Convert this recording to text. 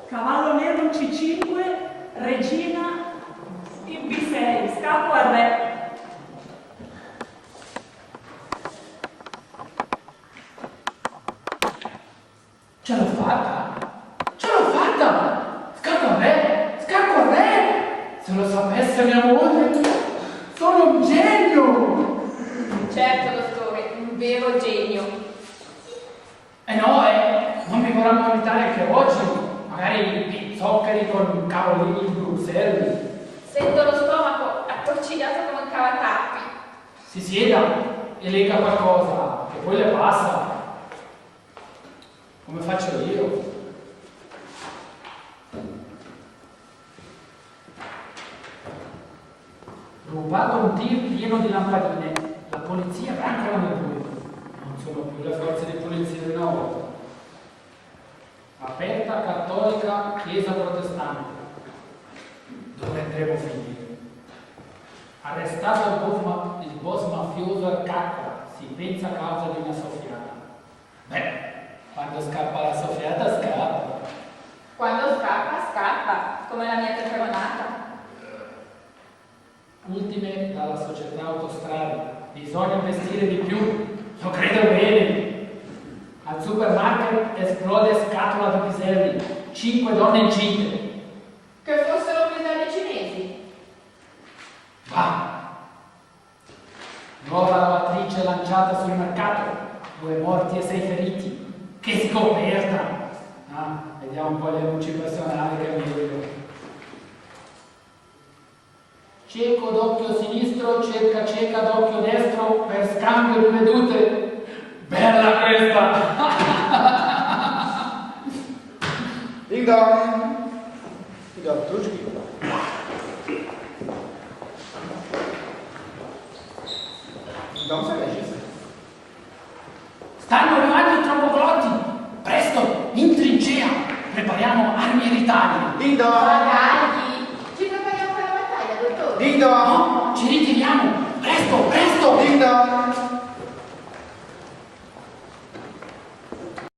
Cavallo nero in C5, regina in B6, scappo al re. Ce l'ho fatta! Ce l'ho fatta! Scappo al re! Scappo al re! Se lo sapesse mia moglie, sono un genio! Certo, dottore, un vero genio. No, non mi vorrà imitare che oggi magari zoccheri con cavolini di Bruxelles. Sento lo stomaco attorcigliato come un cavatappi. Si sieda e lega qualcosa, che poi le passa. Come faccio io? Rubato un tir pieno di lampadine. La polizia brancola nel buio. Non sono più le forze di polizia di una volta. Aperta cattolica, chiesa protestante. Dove andremo a finire? Arrestato il boss mafioso al Cacca, si pensa a causa di una soffiata. Beh, quando scappa la soffiata scappa. Quando scappa, scappa, come la mia peperonata. Ultime dalla società autostrade. Bisogna investire di più. Lo credo bene. Al supermarket esplode scatola di piselli, 5 donne incinte. Che fossero piselli cinesi. Va! Nuova lavatrice lanciata sul mercato, 2 morti e 6 feriti. Che scoperta! Vediamo un po' le luci personali che mi vedo. Cieco d'occhio sinistro, cerca cieca d'occhio destro per scambio di vedute. Bella questa! Ding dong! Ti do trucchi. Ding dong, sai che Stanno arrivando i tromboglotti! Presto, in trincea! Prepariamo armi ereditarie! Ding dong! Magari ci prepariamo per la battaglia, dottore. Ding dong! No, ci ritiriamo! Presto, presto! Ding dong!